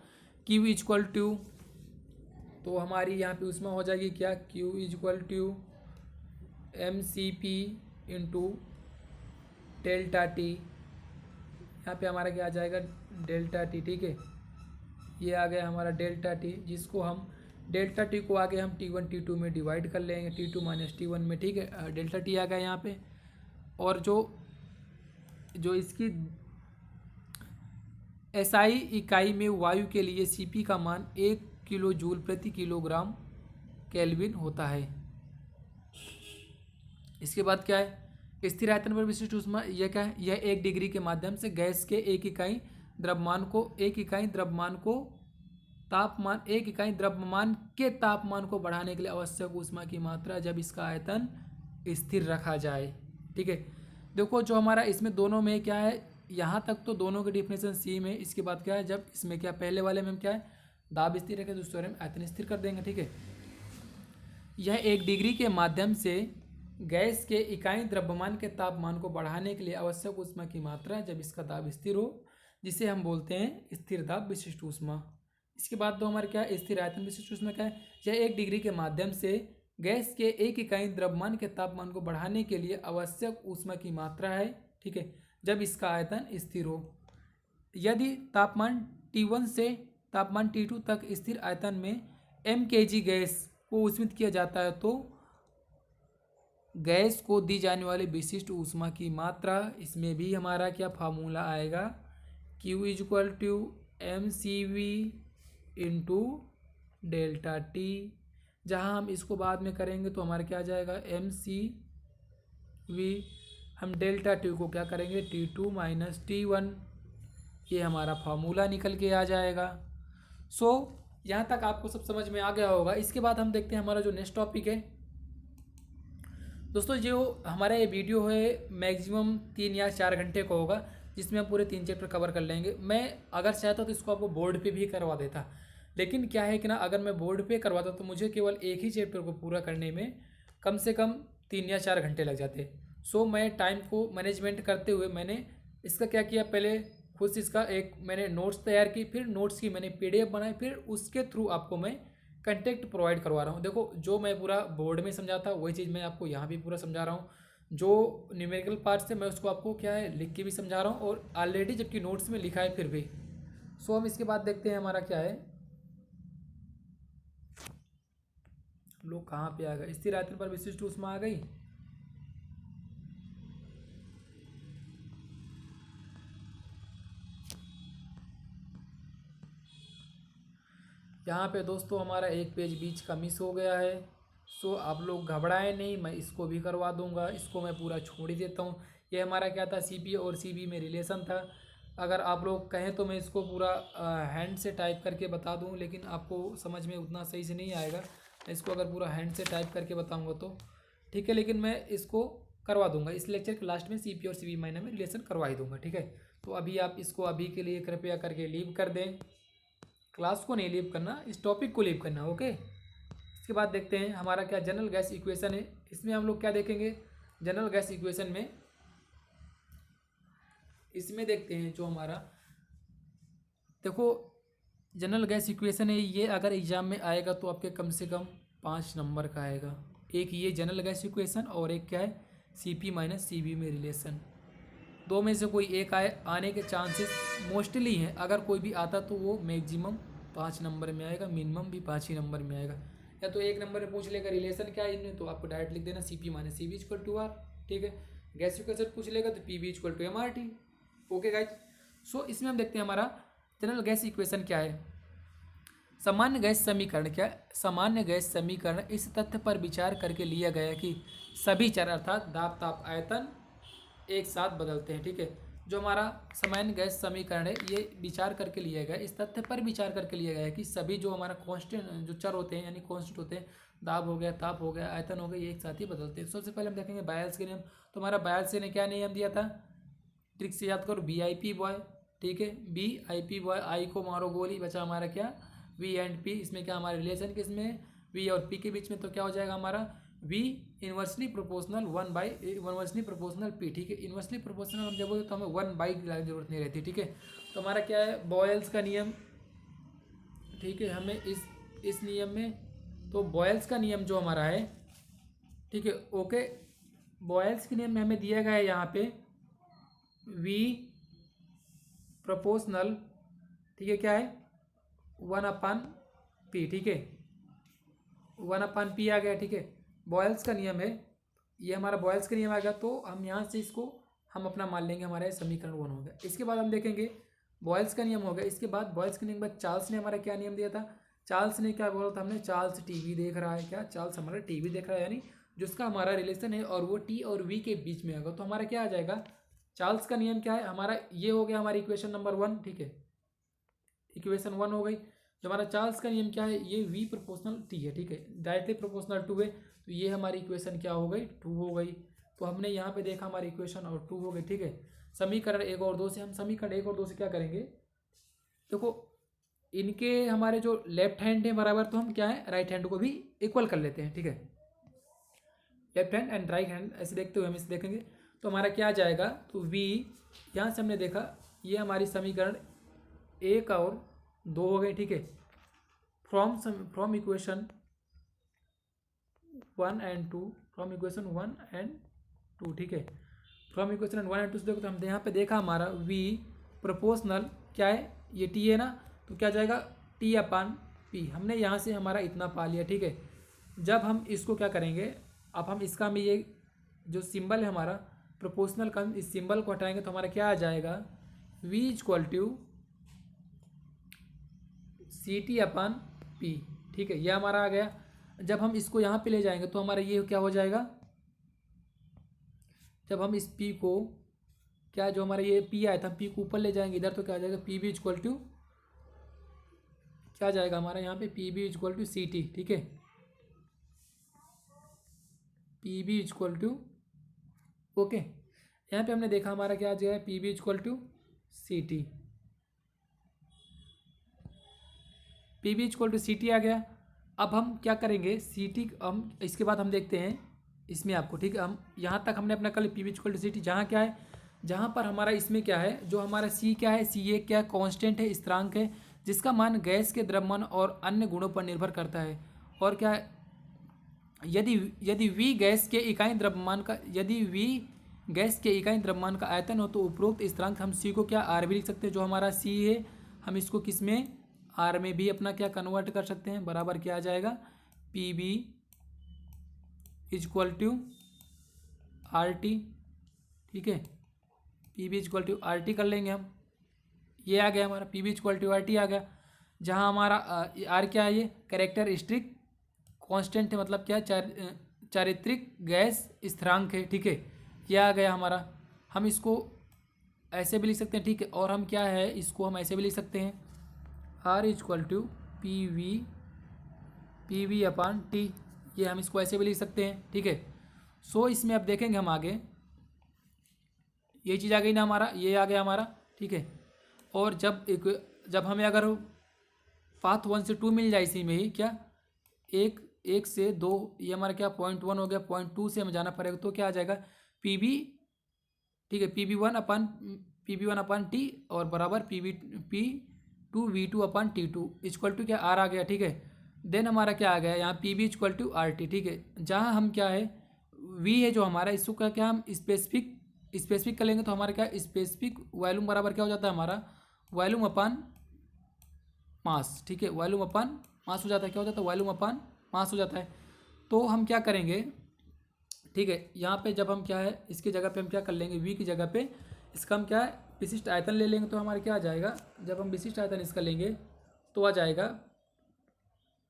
Q इक्वल टू, तो हमारी यहाँ पे ऊष्मा हो जाएगी क्या, Q equal to mCp into delta T. यहाँ पे हमारा क्या आ जाएगा, डेल्टा टी, ठीक है। ये आ गया हमारा डेल्टा टी, जिसको हम डेल्टा टी को आगे हम T1 T2 में डिवाइड कर लेंगे, T2 माइनस T1 में, ठीक है। डेल्टा टी आ गया यहाँ पे। और जो इसकी एसआई इकाई में वायु के लिए Cp का मान 1 किलो जूल प्रति किलोग्राम केल्विन होता है। इसके बाद क्या है, स्थिर आयतन पर विशिष्ट ऊष्मा, यह क्या है, यह 1 डिग्री के माध्यम से गैस के 1 इकाई द्रव्यमान के तापमान को बढ़ाने के लिए आवश्यक ऊष्मा की मात्रा, जब इसका आयतन स्थिर रखा जाए, ठीक है। देखो जो हमारा इसमें दोनों में क्या है, यहाँ तक तो दोनों की डिफिनेशन सेम है। इसके बाद क्या है, जब इसमें क्या, पहले वाले में हम क्या है, दाब स्थिर रखें, दूसरे में आयतन स्थिर कर देंगे, ठीक है। यह 1 डिग्री के माध्यम से गैस के इकाई द्रव्यमान के तापमान को बढ़ाने के लिए आवश्यक ऊष्मा की मात्रा, जब इसका दाब स्थिर हो, जिसे हम बोलते हैं स्थिर दाब विशिष्ट ऊष्मा। इसके बाद दो हमारे क्या है, स्थिर आयतन विशिष्ट ऊष्मा क्या है, यह 1 डिग्री के माध्यम से गैस के एक इकाई द्रव्यमान के तापमान को बढ़ाने के लिए आवश्यक ऊष्मा की मात्रा है, ठीक है, जब इसका आयतन स्थिर हो। यदि तापमान T1 से तापमान T2 तक स्थिर आयतन में mkg गैस को ऊष्मित किया जाता है तो गैस को दी जाने वाली विशिष्ट ऊष्मा की मात्रा, इसमें भी हमारा क्या फार्मूला आएगा, Q equal to mCV into delta T. जहाँ हम इसको बाद में करेंगे तो हमारा क्या आ जाएगा, mCV, हम डेल्टा टी को क्या करेंगे, T2 माइनस T1, ये हमारा फार्मूला निकल के आ जाएगा। सो यहाँ तक आपको सब समझ में आ गया होगा। इसके बाद हम देखते हैं हमारा जो नेक्स्ट टॉपिक है दोस्तों, जो हमारा ये वीडियो है मैक्सिमम 3 या 4 घंटे का होगा, जिसमें हम पूरे 3 चैप्टर कवर कर लेंगे। मैं अगर चाहता तो इसको आपको बोर्ड पे भी करवा देता, लेकिन क्या है कि ना, अगर मैं बोर्ड पे करवाता तो मुझे केवल एक ही चैप्टर को पूरा करने में कम से कम 3 या 4 घंटे लग जाते। सो मैं टाइम को मैनेजमेंट करते हुए मैंने इसका क्या किया, पहले खुद से इसका एक मैंने नोट्स तैयार की, फिर नोट्स की मैंने PDF बनाई, फिर उसके थ्रू आपको मैं कंटेक्ट प्रोवाइड करवा रहा हूँ। देखो, जो मैं पूरा बोर्ड में समझाता वही चीज़ मैं आपको यहाँ भी पूरा समझा रहा हूँ। जो न्यूमेरिकल पार्ट्स है मैं उसको आपको क्या है लिख के भी समझा रहा हूँ, और ऑलरेडी जबकि नोट्स में लिखा है फिर भी। सो हम इसके बाद देखते हैं हमारा क्या है, हम लोग कहाँ पे आ गए, स्थिर आयतन पर विशिष्ट ऊष्मा आ गई। यहाँ पे दोस्तों हमारा एक पेज बीच का मिस हो गया है। सो आप लोग घबराएं नहीं, मैं इसको भी करवा दूंगा, इसको मैं पूरा छोड़ ही देता हूँ। ये हमारा क्या था, CP और CB में रिलेशन था। अगर आप लोग कहें तो मैं इसको पूरा हैंड से टाइप करके बता दूँ, लेकिन आपको समझ में उतना सही से नहीं आएगा। इसको अगर पूरा हैंड से टाइप करके बताऊँगा तो ठीक है, लेकिन मैं इसको करवा दूंगा। इस लेक्चर के लास्ट में CP और CB मायने में रिलेशन करवा ही दूंगा, ठीक है। तो अभी आप इसको अभी के लिए कृपया करके लीव कर दें, क्लास को नहीं लीव करना, इस टॉपिक को लीव करना, ओके। इसके बाद देखते हैं हमारा क्या जनरल गैस इक्वेशन है। इसमें हम लोग क्या देखेंगे, जनरल गैस इक्वेशन में इसमें देखते हैं जो हमारा, देखो जनरल गैस इक्वेशन है, ये अगर एग्जाम में आएगा तो आपके कम से कम 5 नंबर का आएगा। एक ये जनरल गैस इक्वेशन और एक क्या है, CP माइनस CB में रिलेशन। दो में से कोई एक आने के चांसेस मोस्टली हैं। अगर कोई भी आता तो वो मैक्सिमम 5 नंबर में आएगा, मिनिमम भी 5 ही नंबर में आएगा। या तो 1 नंबर में पूछ लेगा रिलेशन क्या है इनमें, तो आपको डायरेक्ट लिख देना CP minus CB equal to R, ठीक है। गैस इक्वेशन पूछ लेगा तो PV equal to MRT, okay guys. So इसमें हम देखते हैं हमारा जनरल गैस इक्वेशन क्या है। सामान्य गैस समीकरण क्या है, सामान्य गैस समीकरण इस तथ्य पर विचार करके लिया गया कि सभी चर अर्थात दाब, ताप, आयतन एक साथ बदलते हैं, ठीक है। जो हमारा सामान्य गैस समीकरण है ये विचार करके लिया गया, इस तथ्य पर विचार करके लिया गया है कि सभी जो हमारा कांस्टेंट जो चर होते हैं यानी कांस्टेंट होते हैं, दाब हो गया, ताप हो गया, आयतन हो गया, ये एक साथ ही बदलते हैं। सबसे पहले हम देखेंगे बायल्स के नियम। तो हमारा बायल्स ने क्या नियम दिया था, ट्रिक से याद करो, BIP बॉय, ठीक है, BIP बॉय, आई को मारो गोली, बचा हमारा क्या, V एंड P। इसमें क्या हमारा रिलेशन किसमें, V और P के बीच में, तो क्या हो जाएगा हमारा V इन्वर्सली प्रोपोर्शनल 1/इन्वर्सली P, ठीक है। इन्वर्सली प्रोपोर्शनल हम जब बोलते तो हमें 1/की जरूरत नहीं रहती, ठीक है। तो हमारा क्या है, बॉयल्स का नियम, ठीक है। हमें इस नियम में, तो बॉयल्स का नियम जो हमारा है, ठीक है, ओके। बॉयल्स के नियम में हमें दिया गया है यहाँ पे V प्रोपोर्शनल, ठीक है, क्या है 1/P, ठीक है, 1/P आ गया, ठीक है। बॉयल्स का नियम है, ये हमारा बॉयल्स का नियम आ गया। तो हम यहाँ से इसको हम अपना मान लेंगे, हमारा समीकरण 1 हो गया। इसके बाद हम देखेंगे बॉयल्स का नियम हो गया। इसके बाद बॉयल्स के नियम के बाद चार्ल्स ने हमारा क्या नियम दिया था, चार्ल्स ने क्या बोला था, हमने चार्ल्स TV देख रहा है, क्या चार्ल्स हमारा TV देख रहा है, यानी जिसका हमारा रिलेशन है और वो T और V के बीच में होगा। तो हमारा क्या आ जाएगा, चार्ल्स का नियम क्या है हमारा, ये हो गया हमारी इक्वेशन नंबर 1, ठीक है, इक्वेशन 1 हो गई। जो हमारा चार्ल्स का नियम क्या है, ये V प्रोपोर्शनल T है, ठीक है, डायरेक्टली प्रोपोर्शनल 2 है, तो ये हमारी इक्वेशन क्या हो गई, 2 हो गई। तो हमने यहाँ पे देखा हमारी इक्वेशन और 2 हो गई, ठीक है। समीकरण 1 और 2 से हम समीकरण 1 और 2 से क्या करेंगे, देखो इनके हमारे जो लेफ्ट हैंड है बराबर, तो हम क्या है राइट हैंड को भी इक्वल कर लेते हैं, ठीक है। Left hand and right hand ऐसे देखते हुए हम इसे देखेंगे। तो हमारा क्या आ जाएगा, तो V यहाँ से हमने देखा ये हमारी समीकरण 1 और 2 हो गए, ठीक है। From equation 1 and 2, from equation 1 and 2, ठीक है। फ्रॉम इक्वेशन 1 and 2 से देखो तो हम यहाँ पे देखा हमारा v प्रोपोर्शनल क्या है, ये t है ना, तो क्या जाएगा t/p। हमने यहाँ से हमारा इतना पा लिया, ठीक है। जब हम इसको क्या करेंगे, अब हम इसका में ये जो सिंबल है हमारा प्रोपोर्शनल का, इस सिंबल को हटाएंगे तो हमारा क्या आ जाएगा, v = CT/P, ठीक है। यह हमारा आ गया। जब हम इसको यहाँ पे ले जाएंगे तो हमारा ये क्या हो जाएगा, जब हम इस p को क्या, जो हमारा ये p आया था, p को ऊपर ले जाएंगे इधर तो क्या आ जाएगा, PB = क्या जाएगा हमारा यहाँ पे, PB = CT, ठीक है। PB = ओके, यहाँ पे हमने देखा हमारा क्या आ जाएगा, PB = CT, PB = CT आ गया। अब हम क्या करेंगे, CT हम इसके बाद हम देखते हैं इसमें आपको, ठीक है। हम यहाँ तक हमने अपना कल PB = CT, जहाँ क्या है, जहाँ पर हमारा इसमें क्या है, जो हमारा C क्या है, C एक क्या कांस्टेंट है, स्थिरांक है, जिसका मान गैस के द्रव्यमान और अन्य गुणों पर निर्भर करता है। और क्या है, यदि V गैस के इकाई द्रव्यमान का, यदि V गैस के इकाई द्रव्यमान का आयतन हो तो उपरोक्त स्थिरांक हम C को क्या R भी लिख सकते हैं। जो हमारा C है हम इसको किस में, R में भी अपना क्या कन्वर्ट कर सकते हैं, बराबर क्या आ जाएगा, PB = RT, ठीक है। PB = RT कर लेंगे हम, ये आ गया हमारा PB = RT आ गया। जहाँ हमारा R क्या है, ये कैरेक्टरिस्टिक कांस्टेंट है, मतलब क्या है, चारित्रिक गैस स्थिरांक है, ठीक है। यह आ गया हमारा। हम इसको ऐसे भी लिख सकते हैं, ठीक है। और हम क्या है, इसको हम ऐसे भी लिख सकते हैं, R = PV/T, ये हम इसको ऐसे भी लिख सकते हैं, ठीक है। सो इसमें अब देखेंगे हम आगे, ये चीज़ आ गई ना हमारा, ये आ गया हमारा, ठीक है। और जब हमें अगर पाथ 1 से 2 मिल जाए इसी में ही, क्या 1 से 2, ये हमारा क्या 0.1 हो गया, 0.2 से हमें जाना पड़ेगा तो क्या आ जाएगा, PB, ठीक है, PB1/T और बराबर P2V2/T2 = क्या R आ गया, ठीक है। देन हमारा क्या आ गया यहाँ, PB = RT, ठीक है। जहाँ हम क्या है, V है जो हमारा, इसको क्या हम स्पेसिफिक कर लेंगे तो हमारा क्या स्पेसिफिक वॉल्यूम बराबर क्या हो जाता है हमारा, वॉल्यूम/मास, ठीक है। वॉल्यूम/मास हो जाता है, क्या हो जाता है, वॉल्यूम/मास हो जाता है। तो हम क्या करेंगे, ठीक है, यहाँ पे जब हम क्या है, इसकी जगह पे हम क्या कर लेंगे, V की जगह पे इसका हम क्या है, विशिष्ट आयतन ले लेंगे तो हमारा क्या आ जाएगा, जब हम विशिष्ट आयतन इसका लेंगे तो आ जाएगा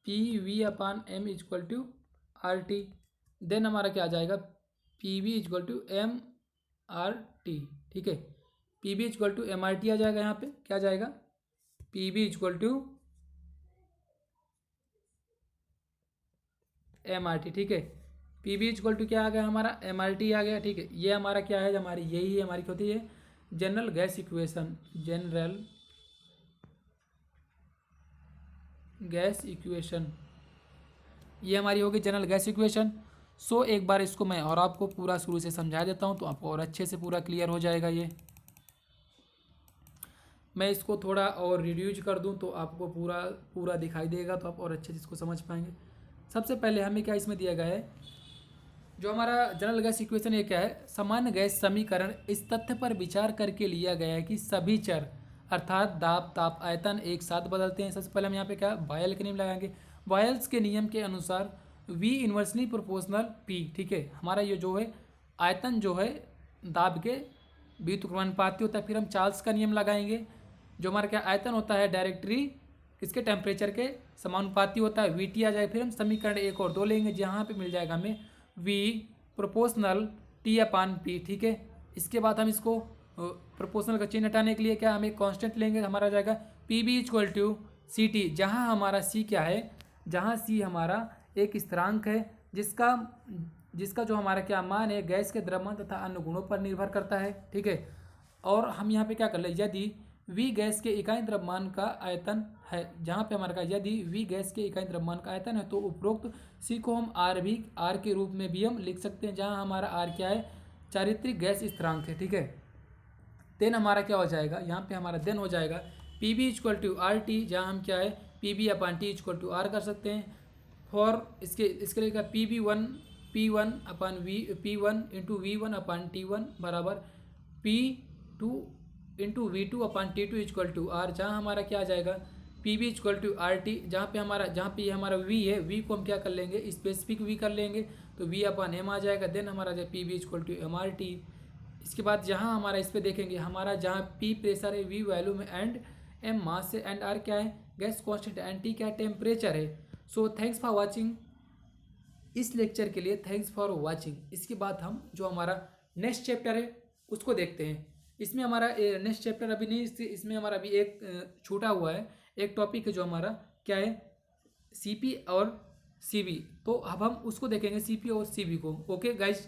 PV/m = RT। देन हमारा क्या आ जाएगा, PV = MRT, ठीक है। PV = MRT आ जाएगा, यहाँ पे क्या आ जाएगा, PV = MRT, ठीक है। PV = क्या आ गया हमारा, MRT आ गया, ठीक है। ये हमारा क्या है, हमारी यही है, हमारी क्या होती है, जनरल गैस इक्वेशन, ये हमारी होगी जनरल गैस इक्वेशन। सो एक बार इसको मैं और आपको पूरा शुरू से समझा देता हूँ तो आपको और अच्छे से पूरा क्लियर हो जाएगा। ये मैं इसको थोड़ा और रिड्यूज कर दूँ तो आपको पूरा दिखाई देगा, तो आप और अच्छे से इसको समझ पाएंगे। सबसे पहले हमें क्या इसमें दिया गया है, जो हमारा जनरल गैस इक्वेशन ये क्या है, सामान्य गैस समीकरण इस तथ्य पर विचार करके लिया गया है कि सभी चर अर्थात दाब, ताप, आयतन एक साथ बदलते हैं। सबसे पहले हम यहाँ पे क्या बॉयल के नियम लगाएंगे। बॉयल्स के नियम के अनुसार V इन्वर्सली प्रोपोर्शनल P, ठीक है। हमारा ये जो है आयतन जो है दाब के व्युत्क्रमानुपाती होता है। फिर हम चार्ल्स का नियम लगाएंगे, जो हमारा क्या आयतन होता है डायरेक्टरी किसके टेम्परेचर के समानुपाती होता है, VT आ जाएगा। फिर हम समीकरण 1 और 2 लेंगे, जहाँ पे मिल जाएगा हमें V प्रोपोर्शनल T/P, ठीक है। इसके बाद हम इसको प्रोपोर्शनल का चिन्ह हटाने के लिए क्या हमें कांस्टेंट लेंगे, हमारा आ जाएगा PB = CT, जहाँ हमारा C क्या है, जहाँ C हमारा एक स्थिरांक है जिसका जो हमारा क्या मान है गैस के द्रव्यमान तथा अन्य गुणों पर निर्भर करता है, ठीक है। और हम यहाँ पे क्या कर ले, यदि V गैस के इकाई द्रव्यमान का आयतन है, जहाँ पे हमारा यदि V गैस के इकाई द्रव्यमान का आयतन है तो उपरोक्त C को हम R के रूप में भी हम लिख सकते हैं, जहाँ हमारा R क्या है, चारित्रिक गैस स्थिरांक है, ठीक है। देन हमारा क्या हो जाएगा, यहाँ पे हमारा देन हो जाएगा PB = RT, जहाँ हम क्या है P V upon T equal to R कर सकते हैं। फॉर इसके लिए P one upon P1 into V1 upon T1 बराबर P2 into V2 upon T2 equal to R, जहाँ हमारा क्या आ जाएगा P B equal to R T, जहाँ पे हमारा वी है, वी को हम क्या कर लेंगे स्पेसिफिक वी कर लेंगे, तो वी अपान एम आ जाएगा। देन हमारा जो P B equal to M R T. इसके बाद जहाँ हमारा इस पर देखेंगे, हमारा जहाँ पी प्रेशर है, वी वैल्यूम है, एंड एम मास है, एंड आर क्या है गैस कॉन्स्टेंट, एंड टी क्या है टेम्परेचर है। So thanks for watching. इस लेक्चर के लिए थैंक्स फॉर वॉचिंग। इसके बाद हम जो हमारा नेक्स्ट चैप्टर है उसको देखते हैं। इसमें हमारा नेक्स्ट चैप्टर अभी नहीं, इसमें हमारा अभी एक छूटा हुआ है, एक टॉपिक है जो हमारा क्या है सीपी और सीबी, तो अब हम उसको देखेंगे सीपी और सीबी को। Okay guys.